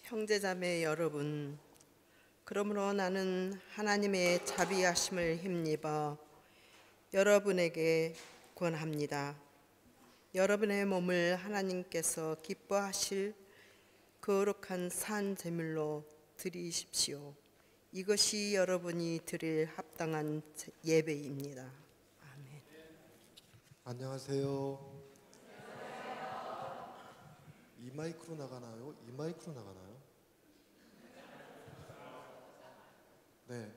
형제자매 여러분, 그러므로 나는 하나님의 자비하심을 힘입어 여러분에게 권합니다. 여러분의 몸을 하나님께서 기뻐하실 거룩한 산 제물로 드리십시오. 이것이 여러분이 드릴 합당한 예배입니다. 아멘. 안녕하세요. 이 마이크로 나가나요? 이 마이크로 나가나요? 네,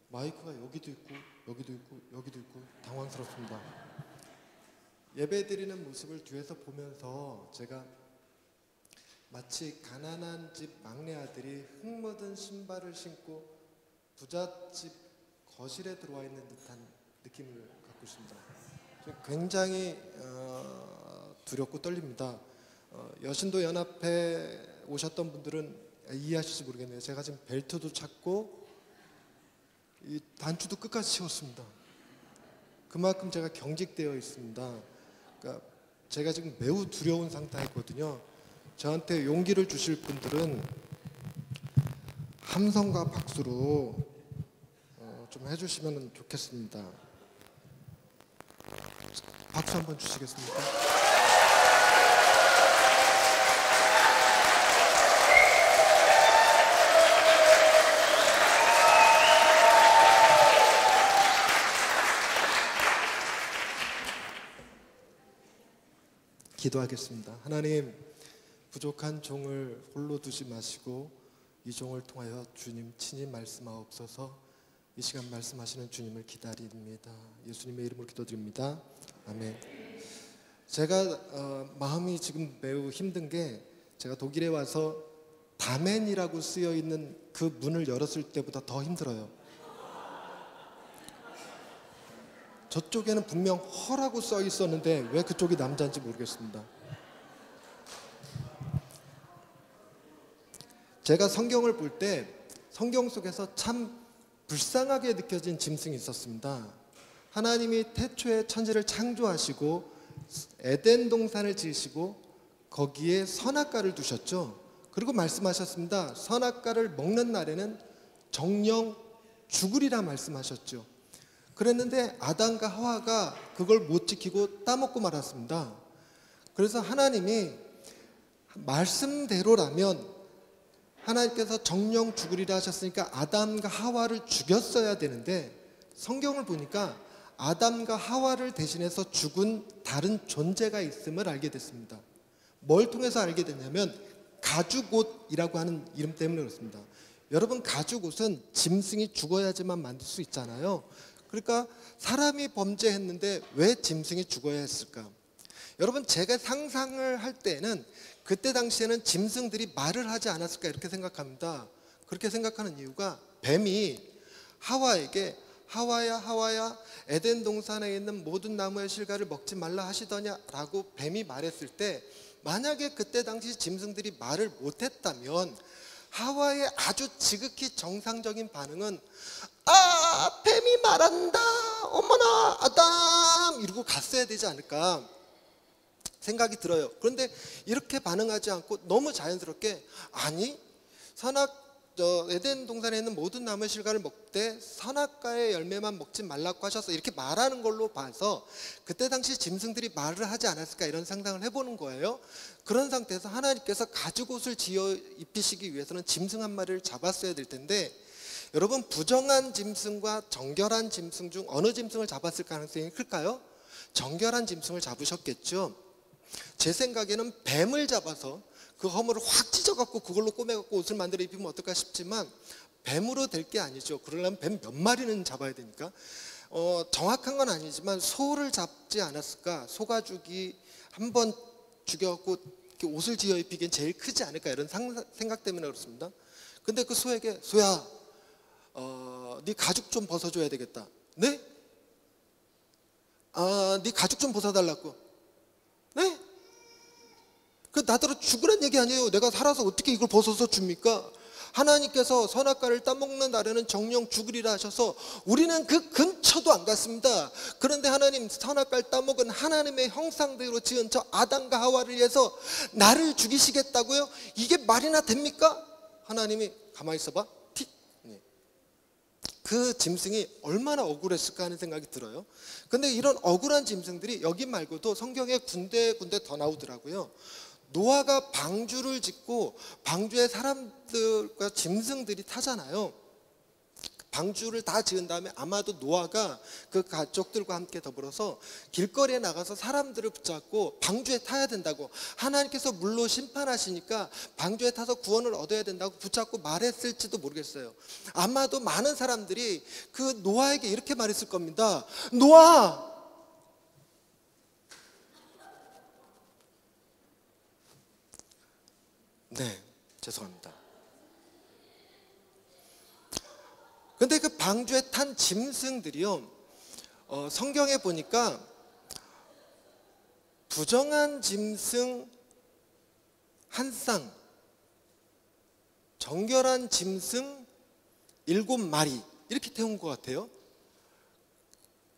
마이크가 여기도 있고 여기도 있고 여기도 있고 당황스럽습니다. 예배드리는 모습을 뒤에서 보면서 제가 마치 가난한 집 막내 아들이 흙 묻은 신발을 신고 부잣집 거실에 들어와 있는 듯한 느낌을 갖고 있습니다. 굉장히 두렵고 떨립니다. 여신도 연합회 오셨던 분들은 이해하실지 모르겠네요. 제가 지금 벨트도 찾고 이 단추도 끝까지 채웠습니다. 그만큼 제가 경직되어 있습니다. 그러니까 제가 지금 매우 두려운 상태였거든요. 저한테 용기를 주실 분들은 함성과 박수로 좀 해주시면 좋겠습니다. 박수 한번 주시겠습니까? 기도하겠습니다. 하나님, 부족한 종을 홀로 두지 마시고 이 종을 통하여 주님 친히 말씀하옵소서. 이 시간 말씀하시는 주님을 기다립니다. 예수님의 이름으로 기도드립니다. 아멘. 제가 마음이 지금 매우 힘든 게, 제가 독일에 와서 다멘이라고 쓰여 있는 그 문을 열었을 때보다 더 힘들어요. 저쪽에는 분명 허라고 써 있었는데 왜 그쪽이 남자인지 모르겠습니다. 제가 성경을 볼 때 성경 속에서 참 불쌍하게 느껴진 짐승이 있었습니다. 하나님이 태초에 천지를 창조하시고 에덴 동산을 지으시고 거기에 선악과를 두셨죠. 그리고 말씀하셨습니다. 선악과를 먹는 날에는 정령 죽으리라 말씀하셨죠. 그랬는데 아담과 하와가 그걸 못 지키고 따먹고 말았습니다. 그래서 하나님이 말씀대로라면 하나님께서 정령 죽으리라 하셨으니까 아담과 하와를 죽였어야 되는데, 성경을 보니까 아담과 하와를 대신해서 죽은 다른 존재가 있음을 알게 됐습니다. 뭘 통해서 알게 됐냐면 가죽옷이라고 하는 이름 때문에 그렇습니다. 여러분, 가죽옷은 짐승이 죽어야지만 만들 수 있잖아요. 그러니까 사람이 범죄했는데 왜 짐승이 죽어야 했을까? 여러분, 제가 상상을 할 때는 그때 당시에는 짐승들이 말을 하지 않았을까 이렇게 생각합니다. 그렇게 생각하는 이유가, 뱀이 하와에게 하와야 하와야 에덴 동산에 있는 모든 나무의 실과를 먹지 말라 하시더냐 라고 뱀이 말했을 때, 만약에 그때 당시 짐승들이 말을 못했다면 하와의 아주 지극히 정상적인 반응은 아, 뱀이 말한다, 어머나 아담 이러고 갔어야 되지 않을까 생각이 들어요. 그런데 이렇게 반응하지 않고 너무 자연스럽게, 아니 에덴 동산에 있는 모든 나무의 실과를 먹되 선악과의 열매만 먹지 말라고 하셔서 이렇게 말하는 걸로 봐서 그때 당시 짐승들이 말을 하지 않았을까 이런 상상을 해보는 거예요. 그런 상태에서 하나님께서 가죽옷을 지어 입히시기 위해서는 짐승 한 마리를 잡았어야 될 텐데, 여러분, 부정한 짐승과 정결한 짐승 중 어느 짐승을 잡았을 가능성이 클까요? 정결한 짐승을 잡으셨겠죠. 제 생각에는 뱀을 잡아서 그 허물을 확 찢어갖고 그걸로 꼬매갖고 옷을 만들어 입히면 어떨까 싶지만 뱀으로 될 게 아니죠. 그러려면 뱀 몇 마리는 잡아야 되니까 정확한 건 아니지만 소를 잡지 않았을까. 소가죽이 한번 죽여갖고 옷을 지어 입히기엔 제일 크지 않을까 이런 생각 때문에 그렇습니다. 근데 그 소에게, 소야 네 가죽 좀 벗어줘야 되겠다. 네? 네 가죽 좀 벗어달라고. 네? 그 나더러 죽으란 얘기 아니에요. 내가 살아서 어떻게 이걸 벗어서 줍니까? 하나님께서 선악과를 따먹는 날에는 정령 죽으리라 하셔서 우리는 그 근처도 안 갔습니다. 그런데 하나님, 선악과를 따먹은 하나님의 형상대로 지은 저 아담과 하와를 위해서 나를 죽이시겠다고요? 이게 말이나 됩니까? 하나님이 가만히 있어봐. 틱. 그 짐승이 얼마나 억울했을까 하는 생각이 들어요. 근데 이런 억울한 짐승들이 여기 말고도 성경에 군데군데 더 나오더라고요. 노아가 방주를 짓고 방주에 사람들과 짐승들이 타잖아요. 방주를 다 지은 다음에 아마도 노아가 그 가족들과 함께 더불어서 길거리에 나가서 사람들을 붙잡고 방주에 타야 된다고, 하나님께서 물로 심판하시니까 방주에 타서 구원을 얻어야 된다고 붙잡고 말했을지도 모르겠어요. 아마도 많은 사람들이 그 노아에게 이렇게 말했을 겁니다. 노아! 네, 죄송합니다. 근데 그 방주에 탄 짐승들이요, 성경에 보니까 부정한 짐승 한 쌍, 정결한 짐승 7마리 이렇게 태운 것 같아요.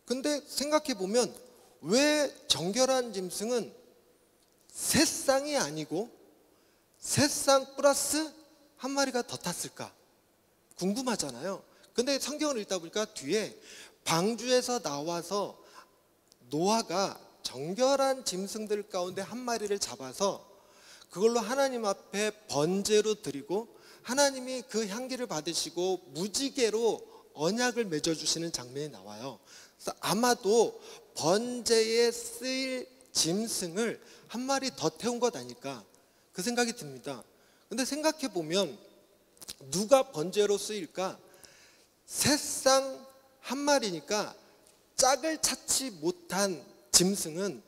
근데 생각해 보면 왜 정결한 짐승은 3쌍이 아니고 3쌍 플러스 1마리가 더 탔을까 궁금하잖아요. 근데 성경을 읽다 보니까 뒤에 방주에서 나와서 노아가 정결한 짐승들 가운데 1마리를 잡아서 그걸로 하나님 앞에 번제로 드리고 하나님이 그 향기를 받으시고 무지개로 언약을 맺어주시는 장면이 나와요. 그래서 아마도 번제에 쓰일 짐승을 1마리 더 태운 것 아닐까 그 생각이 듭니다. 근데 생각해 보면 누가 번제로 쓰일까? 3쌍 1마리니까 짝을 찾지 못한 짐승은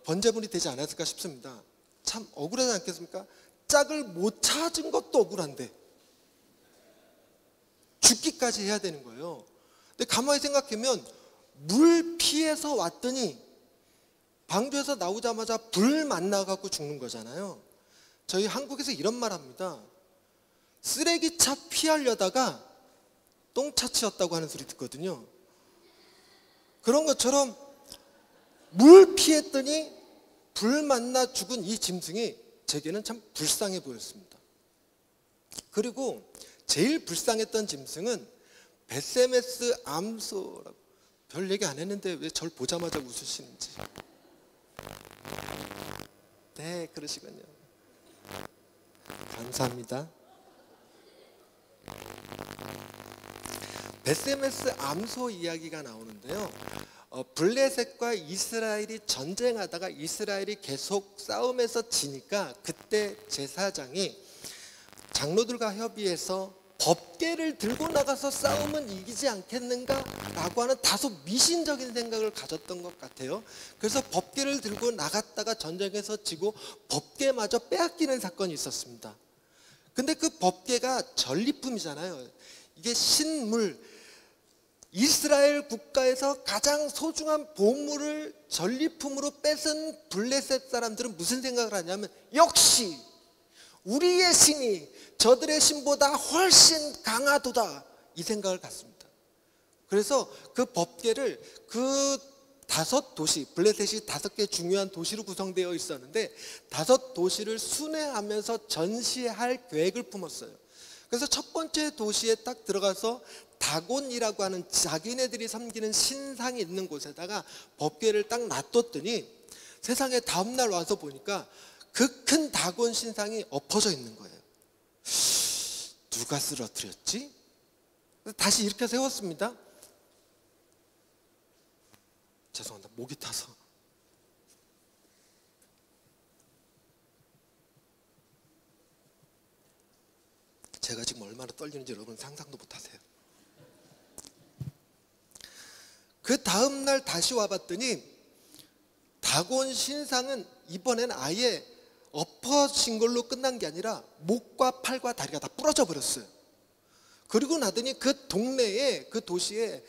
번제물이 되지 않았을까 싶습니다. 참 억울하지 않겠습니까? 짝을 못 찾은 것도 억울한데 죽기까지 해야 되는 거예요. 근데 가만히 생각하면 물 피해서 왔더니 방주에서 나오자마자 불 만나갖고 죽는 거잖아요. 저희 한국에서 이런 말 합니다. 쓰레기차 피하려다가 똥차 치였다고 하는 소리 듣거든요. 그런 것처럼 물 피했더니 불 만나 죽은 이 짐승이 제게는 참 불쌍해 보였습니다. 그리고 제일 불쌍했던 짐승은 베세메스 암소라고. 별 얘기 안 했는데 왜 절 보자마자 웃으시는지. 네, 그러시군요. 감사합니다. 베세메스 암소 이야기가 나오는데요. 블레셋과 이스라엘이 전쟁하다가 이스라엘이 계속 싸움에서 지니까 그때 제사장이 장로들과 협의해서 법궤를 들고 나가서 싸우면 이기지 않겠는가? 라고 하는 다소 미신적인 생각을 가졌던 것 같아요. 그래서 법궤를 들고 나갔다가 전쟁에서 지고 법궤마저 빼앗기는 사건이 있었습니다. 근데 그 법궤가 전리품이잖아요. 이게 신물, 이스라엘 국가에서 가장 소중한 보물을 전리품으로 뺏은 블레셋 사람들은 무슨 생각을 하냐면 역시 우리의 신이 저들의 신보다 훨씬 강하도다 이 생각을 갖습니다. 그래서 그 법궤를 그 5도시, 블레셋이 5개 중요한 도시로 구성되어 있었는데 5도시를 순회하면서 전시할 계획을 품었어요. 그래서 첫 번째 도시에 딱 들어가서 다곤이라고 하는 자기네들이 섬기는 신상이 있는 곳에다가 법궤를 딱 놔뒀더니 세상에 다음날 와서 보니까 그 큰 다곤 신상이 엎어져 있는 거예요. 누가 쓰러뜨렸지? 다시 일으켜 세웠습니다. 죄송합니다. 목이 타서. 제가 지금 얼마나 떨리는지 여러분 상상도 못하세요. 그 다음날 다시 와봤더니 다곤 신상은 이번엔 아예 엎어진 걸로 끝난 게 아니라 목과 팔과 다리가 다 부러져 버렸어요. 그리고 나더니 그 동네에, 그 도시에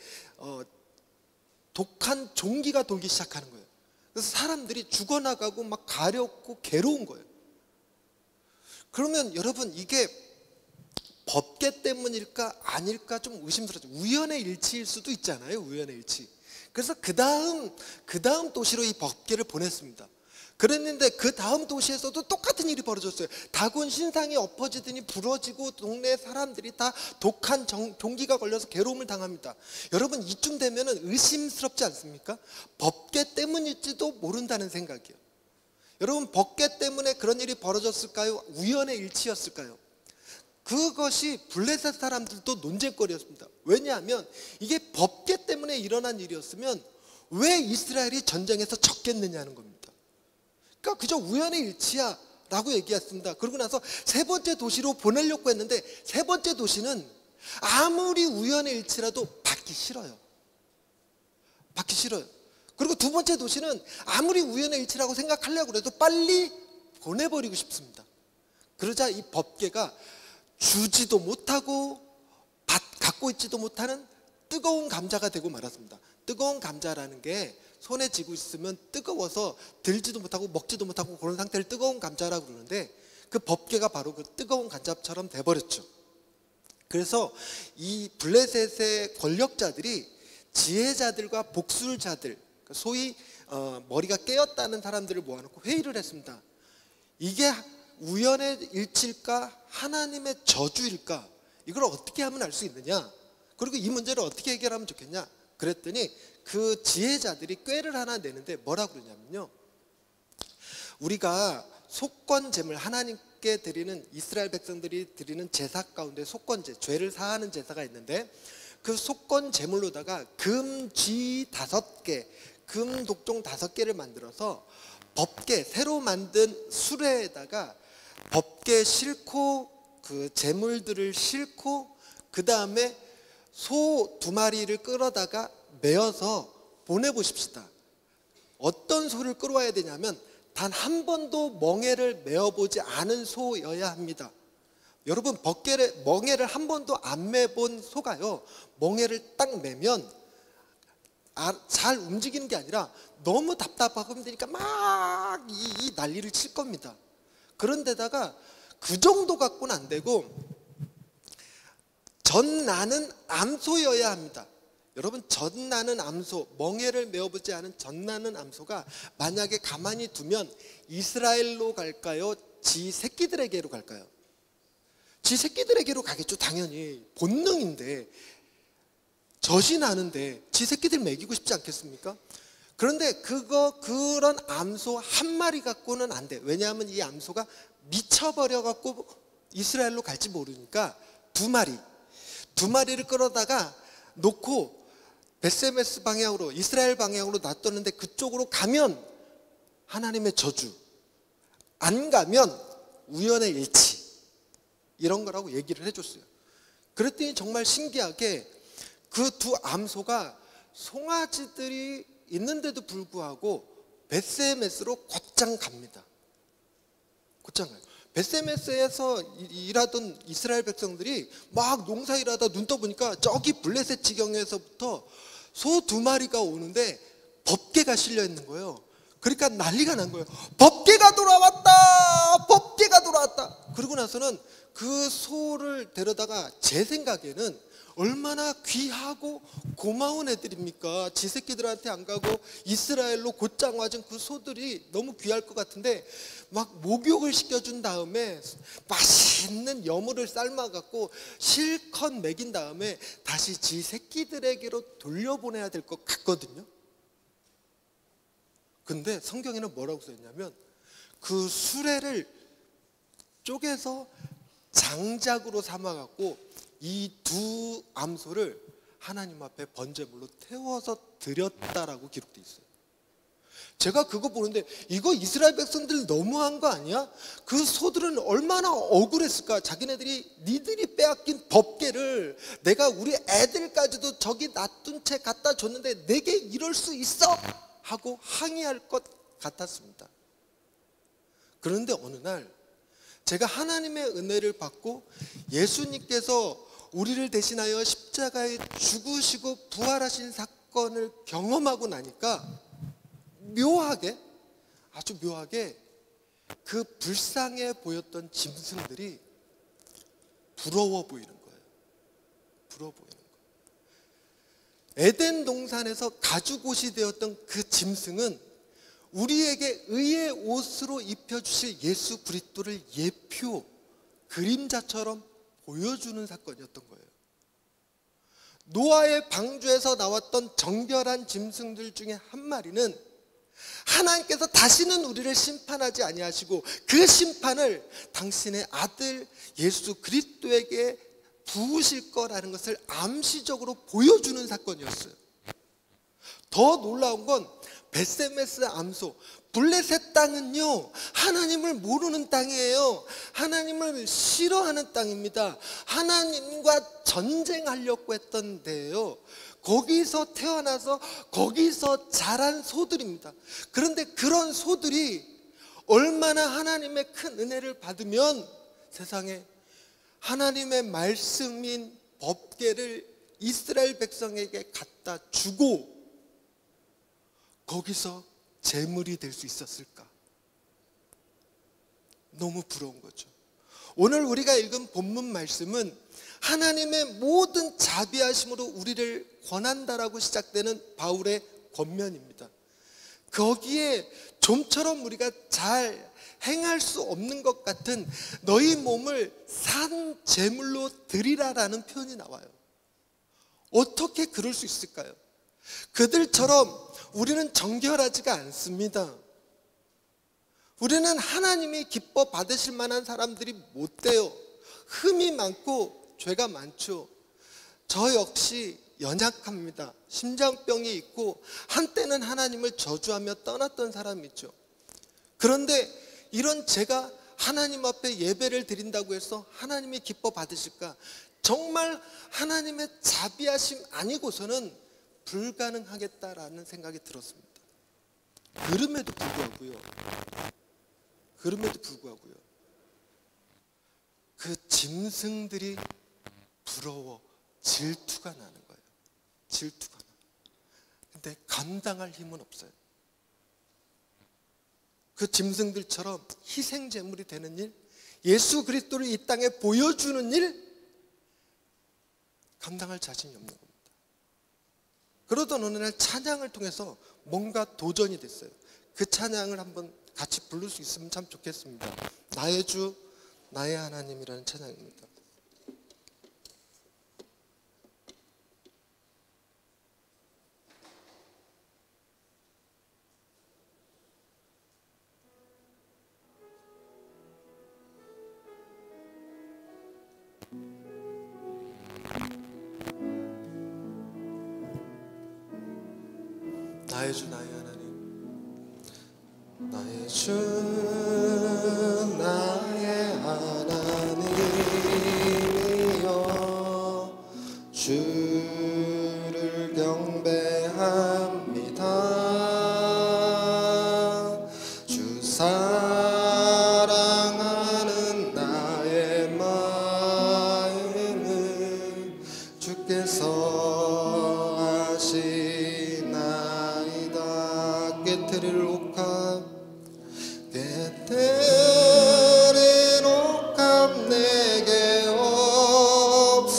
독한 종기가 돌기 시작하는 거예요. 그래서 사람들이 죽어나가고 막 가렵고 괴로운 거예요. 그러면 여러분 이게 법계 때문일까 아닐까 좀 의심스럽죠. 우연의 일치일 수도 있잖아요. 우연의 일치. 그래서 그 다음 도시로 이 법계를 보냈습니다. 그랬는데 그 다음 도시에서도 똑같은 일이 벌어졌어요. 다곤 신상이 엎어지더니 부러지고 동네 사람들이 다 독한 종기가 걸려서 괴로움을 당합니다. 여러분, 이쯤 되면은 의심스럽지 않습니까? 법계 때문일지도 모른다는 생각이요. 여러분, 법계 때문에 그런 일이 벌어졌을까요? 우연의 일치였을까요? 그것이 블레셋 사람들도 논쟁거리였습니다. 왜냐하면 이게 법계 때문에 일어난 일이었으면 왜 이스라엘이 전쟁에서 졌겠느냐는 겁니다. 그러니까 그저 우연의 일치야 라고 얘기했습니다. 그러고 나서 세 번째 도시로 보내려고 했는데 세 번째 도시는 아무리 우연의 일치라도 받기 싫어요. 받기 싫어요. 그리고 두 번째 도시는 아무리 우연의 일치라고 생각하려고 해도 빨리 보내버리고 싶습니다. 그러자 이 법계가 주지도 못하고 갖고 있지도 못하는 뜨거운 감자가 되고 말았습니다. 뜨거운 감자라는 게 손에 쥐고 있으면 뜨거워서 들지도 못하고 먹지도 못하고 그런 상태를 뜨거운 감자라고 그러는데 그 법계가 바로 그 뜨거운 감자처럼 돼버렸죠. 그래서 이 블레셋의 권력자들이 지혜자들과 복술자들, 소위 머리가 깨었다는 사람들을 모아놓고 회의를 했습니다. 이게 우연의 일치일까 하나님의 저주일까? 이걸 어떻게 하면 알 수 있느냐? 그리고 이 문제를 어떻게 해결하면 좋겠냐? 그랬더니 그 지혜자들이 꾀를 하나 내는데 뭐라고 그러냐면요, 우리가 속건제물, 하나님께 드리는, 이스라엘 백성들이 드리는 제사 가운데 속건제, 죄를 사하는 제사가 있는데 그 속건제물로다가 금, 쥐 5개, 금 독종 5개를 만들어서 법계, 새로 만든 수레에다가 법계 싣고 그 제물들을 싣고 그 다음에 소 2마리를 끌어다가 메어서 보내보십시다. 어떤 소를 끌어와야 되냐면 단 한 번도 멍에를 메어보지 않은 소여야 합니다. 여러분, 멍에를 한 번도 안 메본 소가요, 멍에를 딱 메면 잘 움직이는 게 아니라 너무 답답하고 힘드니까 막 이 난리를 칠 겁니다. 그런데다가 그 정도 갖고는 안 되고 젖나는 암소여야 합니다. 여러분, 젖나는 암소, 멍에를 메어보지 않은 젖나는 암소가 만약에 가만히 두면 이스라엘로 갈까요? 지 새끼들에게로 갈까요? 지 새끼들에게로 가겠죠. 당연히 본능인데, 젖이 나는데 지 새끼들 먹이고 싶지 않겠습니까? 그런데 그런 암소 한 마리 갖고는 안 돼. 왜냐하면 이 암소가 미쳐버려 갖고 이스라엘로 갈지 모르니까 2마리를 끌어다가 놓고 베세메스 방향으로, 이스라엘 방향으로 놔뒀는데 그쪽으로 가면 하나님의 저주, 안 가면 우연의 일치, 이런 거라고 얘기를 해줬어요. 그랬더니 정말 신기하게 그 2 암소가 송아지들이 있는데도 불구하고 베세메스로 곧장 갑니다. 곧장 가요. 베세메스에서 일하던 이스라엘 백성들이 막 농사일하다 눈 떠보니까 저기 블레셋 지경에서부터 소 2마리가 오는데 법계가 실려 있는 거예요. 그러니까 난리가 난 거예요. 법계가 돌아왔다! 법계가 돌아왔다! 그러고 나서는 그 소를 데려다가 제 생각에는 얼마나 귀하고 고마운 애들입니까? 지 새끼들한테 안 가고 이스라엘로 곧장 와준 그 소들이 너무 귀할 것 같은데 막 목욕을 시켜준 다음에 맛있는 여물을 삶아갖고 실컷 먹인 다음에 다시 지 새끼들에게로 돌려보내야 될 것 같거든요. 근데 성경에는 뭐라고 써있냐면 그 수레를 쪼개서 장작으로 삼아갖고 이 2 암소를 하나님 앞에 번제물로 태워서 드렸다라고 기록되어 있어요. 제가 그거 보는데 이거 이스라엘 백성들 너무한 거 아니야? 그 소들은 얼마나 억울했을까? 자기네들이 니들이 빼앗긴 법계를 내가 우리 애들까지도 저기 놔둔 채 갖다 줬는데 내게 이럴 수 있어? 하고 항의할 것 같았습니다. 그런데 어느 날 제가 하나님의 은혜를 받고 예수님께서 우리를 대신하여 십자가에 죽으시고 부활하신 사건을 경험하고 나니까 묘하게, 아주 묘하게 그 불쌍해 보였던 짐승들이 부러워 보이는 거예요. 부러워 보이는 거예요. 에덴 동산에서 가죽옷이 되었던 그 짐승은 우리에게 의의 옷으로 입혀주실 예수 그리스도를 예표, 그림자처럼 보여주는 사건이었던 거예요. 노아의 방주에서 나왔던 정결한 짐승들 중에 한 마리는 하나님께서 다시는 우리를 심판하지 아니하시고 그 심판을 당신의 아들 예수 그리스도에게 부으실 거라는 것을 암시적으로 보여주는 사건이었어요. 더 놀라운 건 베세메스 암소, 블레셋 땅은요, 하나님을 모르는 땅이에요. 하나님을 싫어하는 땅입니다. 하나님과 전쟁하려고 했던 데예요. 거기서 태어나서 거기서 자란 소들입니다. 그런데 그런 소들이 얼마나 하나님의 큰 은혜를 받으면 세상에 하나님의 말씀인 법궤를 이스라엘 백성에게 갖다 주고 거기서 재물이 될 수 있었을까? 너무 부러운 거죠. 오늘 우리가 읽은 본문 말씀은 하나님의 모든 자비하심으로 우리를 권한다라고 시작되는 바울의 권면입니다. 거기에 좀처럼 우리가 잘 행할 수 없는 것 같은 너희 몸을 산 제물로 드리라라는 표현이 나와요. 어떻게 그럴 수 있을까요? 그들처럼 우리는 정결하지가 않습니다. 우리는 하나님이 기뻐 받으실 만한 사람들이 못 돼요. 흠이 많고 죄가 많죠. 저 역시 연약합니다. 심장병이 있고 한때는 하나님을 저주하며 떠났던 사람이죠. 그런데 이런 제가 하나님 앞에 예배를 드린다고 해서 하나님이 기뻐 받으실까? 정말 하나님의 자비하심 아니고서는 불가능하겠다라는 생각이 들었습니다. 그럼에도 불구하고요. 그 짐승들이 부러워 질투가 나는 거예요. 질투가 나. 근데 감당할 힘은 없어요. 그 짐승들처럼 희생 제물이 되는 일, 예수 그리스도를 이 땅에 보여주는 일 감당할 자신이 없는 겁니다. 그러던 어느 날 찬양을 통해서 뭔가 도전이 됐어요. 그 찬양을 한번 같이 부를 수 있으면 참 좋겠습니다. 나의 주, 나의 하나님이라는 찬양입니다. 나의 주, 나의 하나님. 나의 주, 나의 하나님이여, 주를 경배합니다. 주 사랑하는 나의 마음은 주께서 아시나이다. 깨트릴 옥합, 깨트릴 옥합 내게 없으며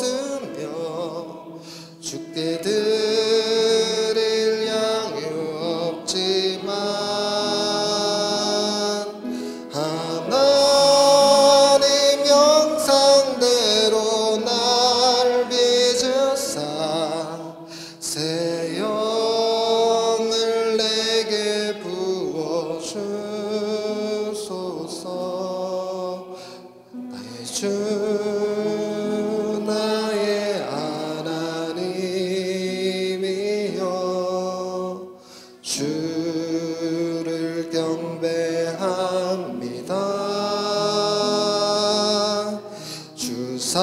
주께 드릴 양이 없지만 하나님 형상대로 날 빚으사 새 영을 내게 부어주소서. 나의 주, 나의 하나님이여, 주를 경배합니다. 주 사랑하는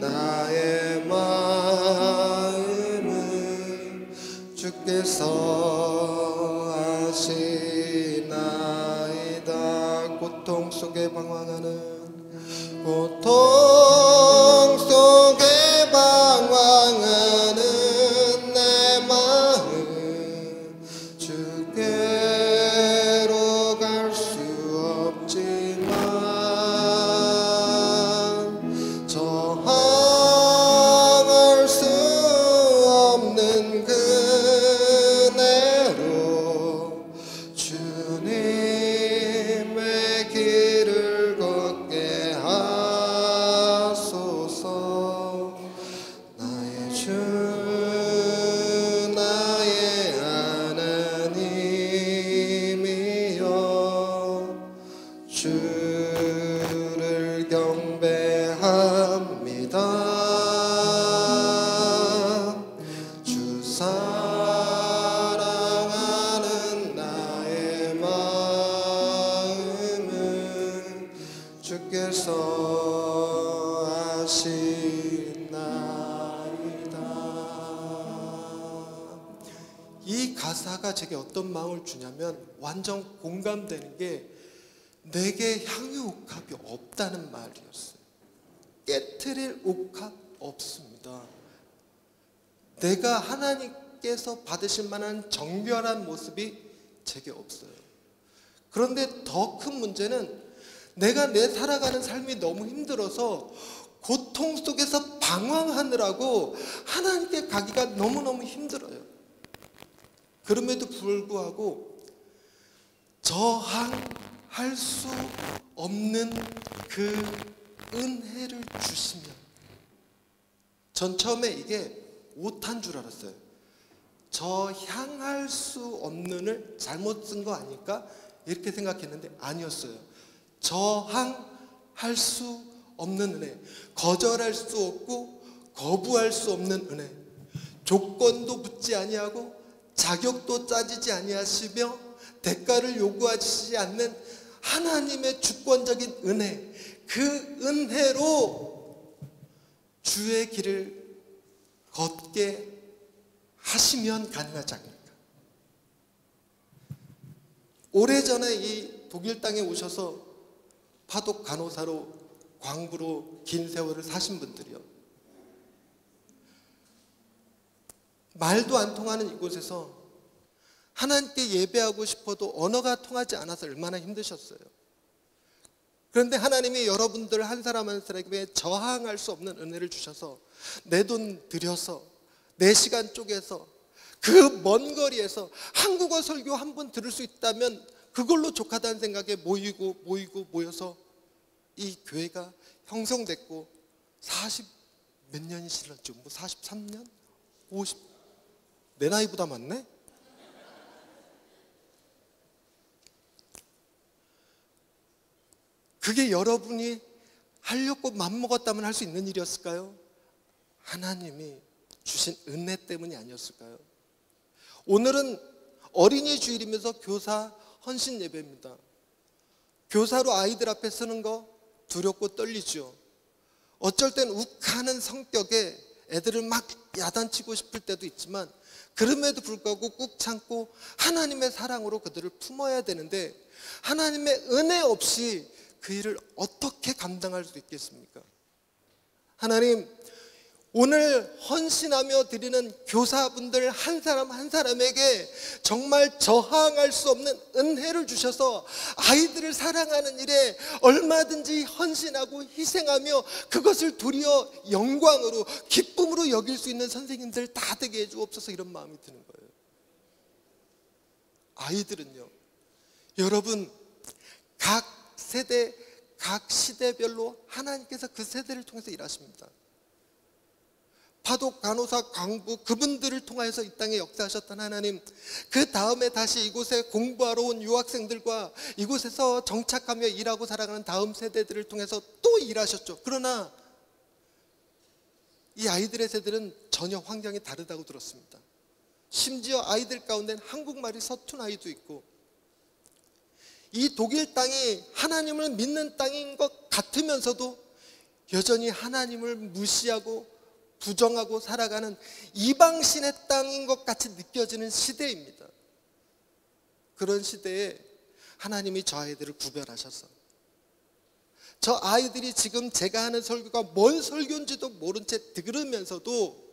나의 마음은 주께서 아시나이다. 고통 속에 방황하는, 고통 속에 방황하는 내 마음, 주께로 갈 수 없지만 가사가 제게 어떤 마음을 주냐면 완전 공감되는 게 내게 향유옥합이 없다는 말이었어요. 깨트릴 옥합 없습니다. 내가 하나님께서 받으실 만한 정결한 모습이 제게 없어요. 그런데 더 큰 문제는 내가 내 살아가는 삶이 너무 힘들어서 고통 속에서 방황하느라고 하나님께 가기가 너무너무 힘들어요. 그럼에도 불구하고 저항할 수 없는 그 은혜를 주시면, 전 처음에 이게 오탄 줄 알았어요. 저향할 수 없는을 잘못 쓴 거 아닐까? 이렇게 생각했는데 아니었어요. 저항할 수 없는 은혜, 거절할 수 없고 거부할 수 없는 은혜, 조건도 묻지 아니하고 자격도 따지지 아니하시며 대가를 요구하시지 않는 하나님의 주권적인 은혜, 그 은혜로 주의 길을 걷게 하시면 가능하지 않습니까? 오래전에 이 독일 땅에 오셔서 파독 간호사로 광부로 긴 세월을 사신 분들이요, 말도 안 통하는 이곳에서 하나님께 예배하고 싶어도 언어가 통하지 않아서 얼마나 힘드셨어요. 그런데 하나님이 여러분들 한 사람 한 사람에게 저항할 수 없는 은혜를 주셔서 내 돈 들여서 내 시간 쪼개서 그 먼 거리에서 한국어 설교 한 번 들을 수 있다면 그걸로 족하다는 생각에 모여서 이 교회가 형성됐고 40 몇 년이 지났죠. 뭐 43년? 50? 내 나이보다 많네? 그게 여러분이 하려고 맘먹었다면 할 수 있는 일이었을까요? 하나님이 주신 은혜 때문이 아니었을까요? 오늘은 어린이 주일이면서 교사 헌신 예배입니다. 교사로 아이들 앞에 서는 거 두렵고 떨리죠. 어쩔 땐 욱하는 성격에 애들을 막 야단치고 싶을 때도 있지만 그럼에도 불구하고 꾹 참고 하나님의 사랑으로 그들을 품어야 되는데 하나님의 은혜 없이 그 일을 어떻게 감당할 수 있겠습니까? 하나님, 오늘 헌신하며 드리는 교사분들 한 사람 한 사람에게 정말 저항할 수 없는 은혜를 주셔서 아이들을 사랑하는 일에 얼마든지 헌신하고 희생하며 그것을 도리어 영광으로 기쁨으로 여길 수 있는 선생님들 다 되게 해주옵소서, 이런 마음이 드는 거예요. 아이들은요, 여러분 각 세대, 각 시대별로 하나님께서 그 세대를 통해서 일하십니다. 파독, 간호사, 광부 그분들을 통해서 이 땅에 역사하셨던 하나님, 그 다음에 다시 이곳에 공부하러 온 유학생들과 이곳에서 정착하며 일하고 살아가는 다음 세대들을 통해서 또 일하셨죠. 그러나 이 아이들의 세대는 전혀 환경이 다르다고 들었습니다. 심지어 아이들 가운데는 한국말이 서툰 아이도 있고, 이 독일 땅이 하나님을 믿는 땅인 것 같으면서도 여전히 하나님을 무시하고 부정하고 살아가는 이방신의 땅인 것 같이 느껴지는 시대입니다. 그런 시대에 하나님이 저 아이들을 구별하셔서 저 아이들이 지금 제가 하는 설교가 뭔 설교인지도 모른 채 들으면서도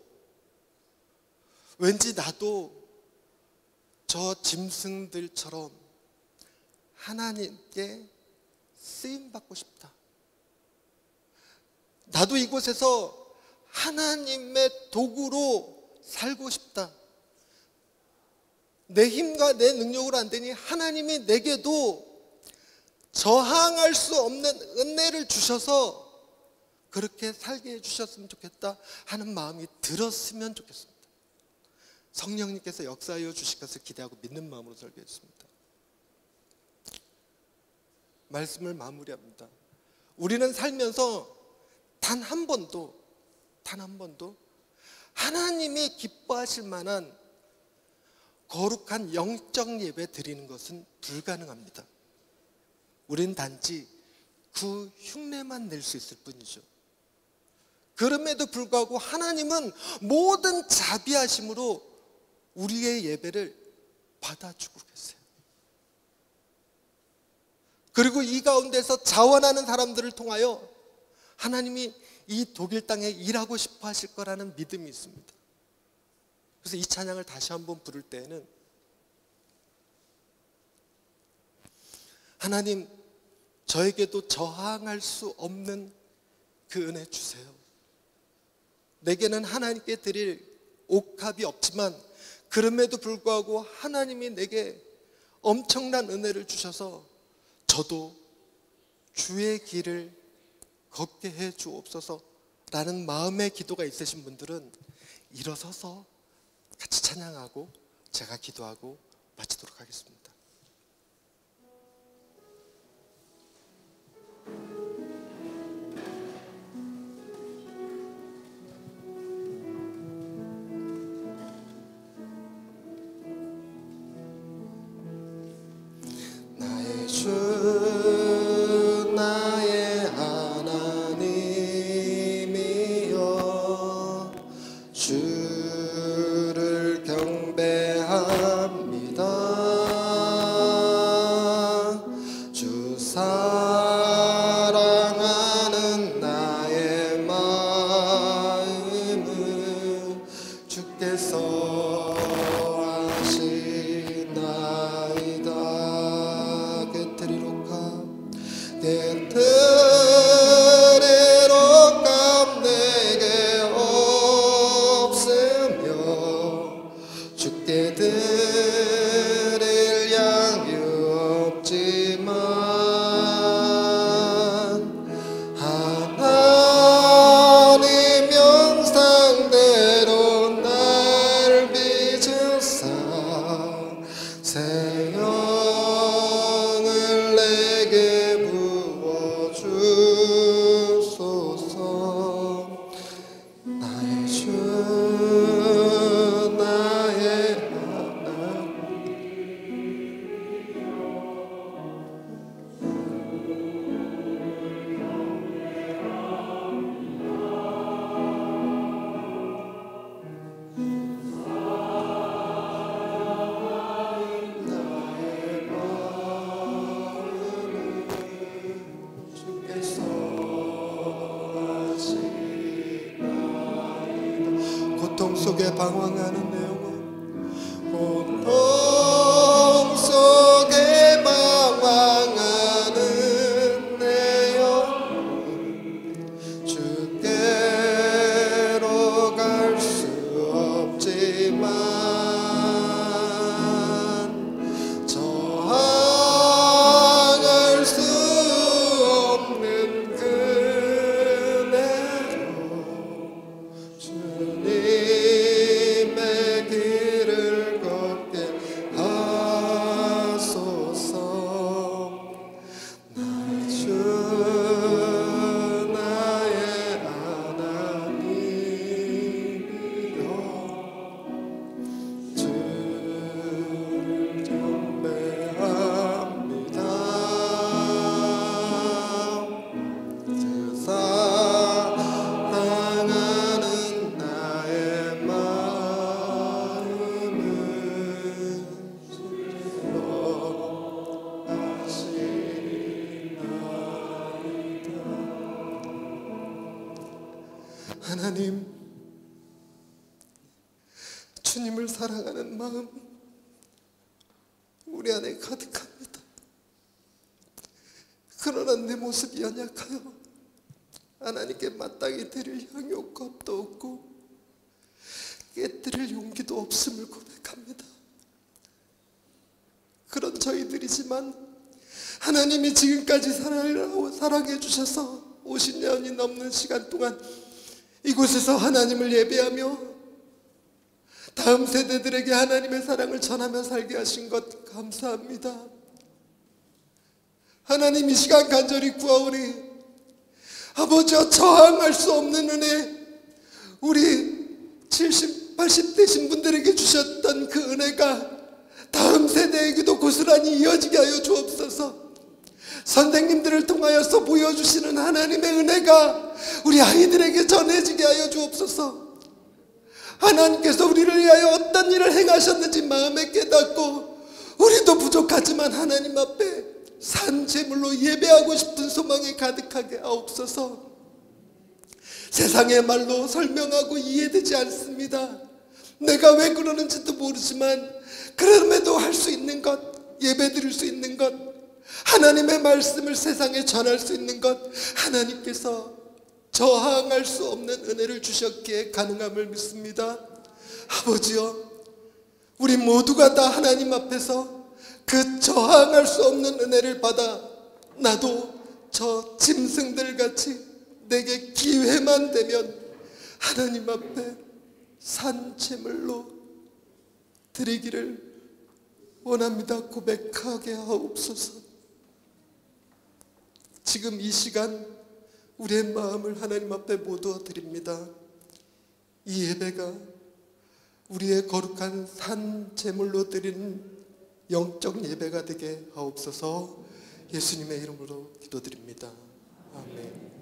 왠지 나도 저 짐승들처럼 하나님께 쓰임받고 싶다. 나도 이곳에서 하나님의 도구로 살고 싶다. 내 힘과 내 능력으로 안 되니 하나님이 내게도 저항할 수 없는 은혜를 주셔서 그렇게 살게 해주셨으면 좋겠다 하는 마음이 들었으면 좋겠습니다. 성령님께서 역사하여 주실 것을 기대하고 믿는 마음으로 설교했습니다. 말씀을 마무리합니다. 우리는 살면서 단 한 번도 하나님이 기뻐하실 만한 거룩한 영적 예배 드리는 것은 불가능합니다. 우리는 단지 그 흉내만 낼 수 있을 뿐이죠. 그럼에도 불구하고 하나님은 모든 자비하심으로 우리의 예배를 받아주고 계세요. 그리고 이 가운데서 자원하는 사람들을 통하여 하나님이 이 독일 땅에 일하고 싶어 하실 거라는 믿음이 있습니다. 그래서 이 찬양을 다시 한번 부를 때에는 하나님, 저에게도 저항할 수 없는 그 은혜 주세요. 내게는 하나님께 드릴 옥합이 없지만 그럼에도 불구하고 하나님이 내게 엄청난 은혜를 주셔서 저도 주의 길을 걷게 해 주옵소서 라는 마음의 기도가 있으신 분들은 일어서서 같이 찬양하고 제가 기도하고 마치도록 하겠습니다. 나의 주 나의 하나님이여 주를 경배합니다. 주 사랑하는 나의 마음은 주께서 아시나이다. 게트리로캅 내게 없으며 주께 드릴 양이 없지만 하나님 형상대로 날 빚으사 새 영을 내게 부어주소서. 나의 주 나의 고통 속에 방황하는 내 영혼, 고통 속에 방황하는 내 영혼, 주께로 갈 수 없지만 저항할 수 없는 그네로 주님의 길을 걷게 하소서. 나의 주 나의 하나님이여 주를 경배합니다. 주 사랑하는 나의 마음은 주로 아시나이다. 하나님, 주님을 사랑하는 마음 우리 안에 가득합니다. 그러나 내 모습이 연약하여 하나님께 마땅히 드릴 향이 옥합도 없고 깨뜨릴 용기도 없음을 고백합니다. 그런 저희들이지만 하나님이 지금까지 사랑해 주셔서 50년이 넘는 시간 동안 이곳에서 하나님을 예배하며 다음 세대들에게 하나님의 사랑을 전하며 살게 하신 것 감사합니다. 하나님, 이 시간 간절히 구하오니 아버지여, 저항할 수 없는 은혜, 우리 70, 80 되신 분들에게 주셨던 그 은혜가 다음 세대에게도 고스란히 이어지게 하여 주옵소서. 선생님들을 통하여서 보여주시는 하나님의 은혜가 우리 아이들에게 전해지게 하여 주옵소서. 하나님께서 우리를 위하여 어떤 일을 행하셨는지 마음에 깨닫고 우리도 부족하지만 하나님 앞에 산 제물로 예배하고 싶은 소망이 가득하게 하옵소서. 세상의 말로 설명하고 이해되지 않습니다. 내가 왜 그러는지도 모르지만 그럼에도 할 수 있는 것, 예배드릴 수 있는 것, 하나님의 말씀을 세상에 전할 수 있는 것, 하나님께서 저항할 수 없는 은혜를 주셨기에 가능함을 믿습니다. 아버지여, 우리 모두가 다 하나님 앞에서 그 저항할 수 없는 은혜를 받아 나도 저 짐승들 같이 내게 기회만 되면 하나님 앞에 산 제물로 드리기를 원합니다. 고백하게 하옵소서. 지금 이 시간 우리의 마음을 하나님 앞에 모두 드립니다. 이 예배가 우리의 거룩한 산 제물로 드리는 영적 예배가 되게 하옵소서. 예수님의 이름으로 기도드립니다. 아멘.